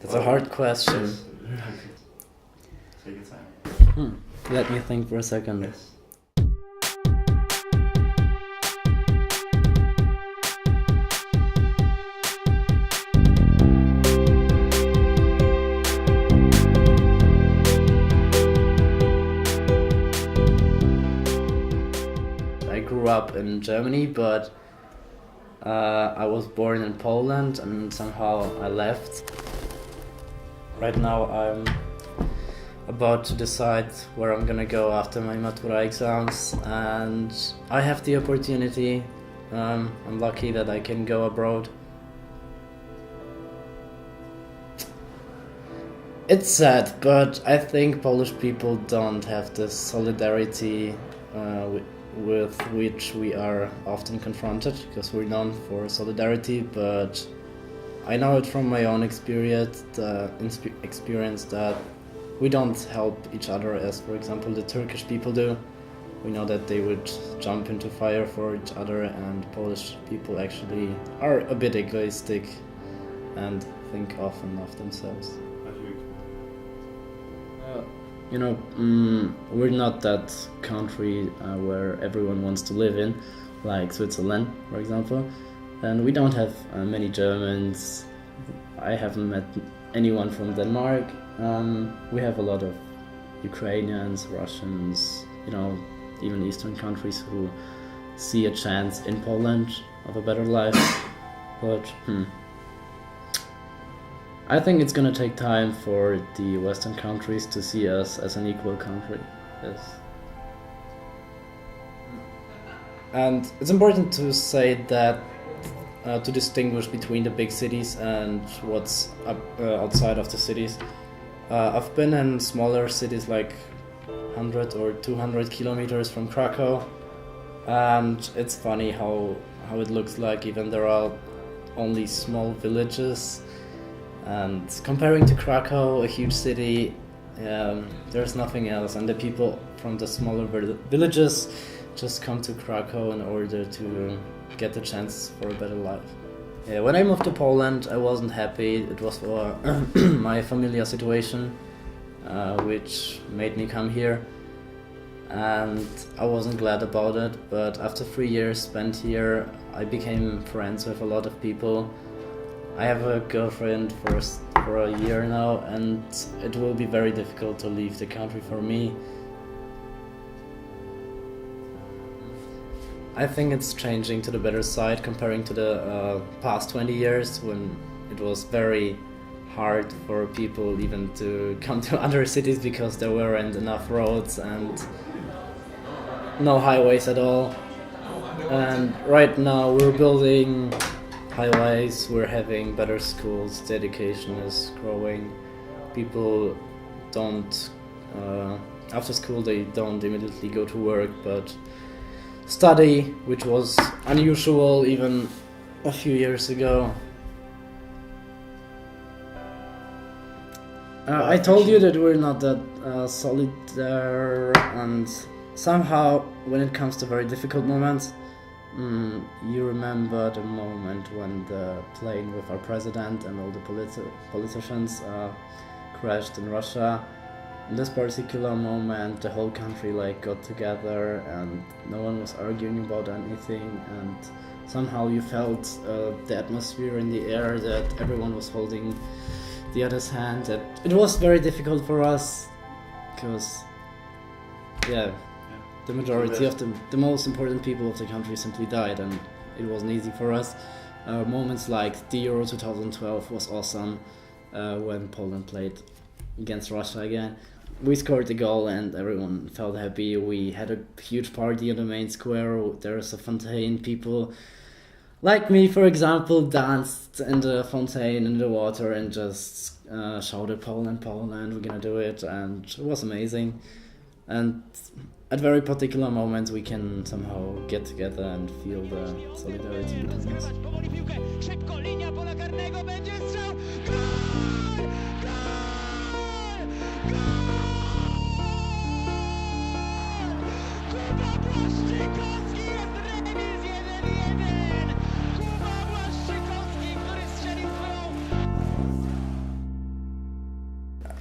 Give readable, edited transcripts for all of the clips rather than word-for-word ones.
That's a hard question. Take your time. Let me think for a second. Yes. I grew up in Germany, but I was born in Poland and somehow I left. Right now I'm about to decide where I'm gonna go after my Matura exams, and I have the opportunity. I'm lucky that I can go abroad. It's sad, but I think Polish people don't have the solidarity with which we are often confronted, because we're known for solidarity, but I know it from my own experience that we don't help each other as, for example, the Turkish people do. We know that they would jump into fire for each other, and Polish people actually are a bit egoistic and think often of themselves. We're not that country where everyone wants to live in, like Switzerland, for example. And we don't have many Germans. I haven't met anyone from Denmark. We have a lot of Ukrainians, Russians, even Eastern countries who see a chance in Poland of a better life. But I think it's gonna take time for the Western countries to see us as an equal country. Yes. And it's important to say that to distinguish between the big cities and what's outside of the cities. I've been in smaller cities like 100 or 200 kilometers from Krakow, and it's funny how it looks like. Even there are only small villages, and comparing to Krakow, a huge city, there's nothing else, and the people from the smaller villages just come to Krakow in order to get the chance for a better life. Yeah, when I moved to Poland, I wasn't happy. It was for my familiar situation, which made me come here, and I wasn't glad about it. But after 3 years spent here, I became friends with a lot of people. I have a girlfriend for a year now, and it will be very difficult to leave the country for me. I think it's changing to the better side comparing to the past 20 years, when it was very hard for people even to come to other cities because there weren't enough roads and no highways at all. And right now we're building highways, we're having better schools, the education is growing. People don't, after school they don't immediately go to work, but study, which was unusual even a few years ago. I told you that we're not that solidar, and somehow when it comes to very difficult moments, you remember the moment when the plane with our president and all the politicians crashed in Russia. In this particular moment, the whole country got together and no one was arguing about anything, and somehow you felt the atmosphere in the air, that everyone was holding the other's hand. That it was very difficult for us because the majority of the most important people of the country simply died, and it wasn't easy for us. Moments like the Euro 2012 was awesome, when Poland played against Russia again. We scored the goal and everyone felt happy. We had a huge party on the main square. There's a fountain. People like me, for example, danced in the fountain, in the water, and just shouted, "Poland, Poland, we're gonna do it," and it was amazing. And at very particular moments we can somehow get together and feel the solidarity between us.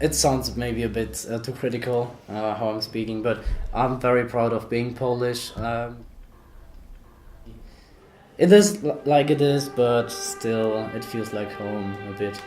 it sounds maybe a bit too critical how I'm speaking, but I'm very proud of being Polish. It is like it is, but still, it feels like home a bit.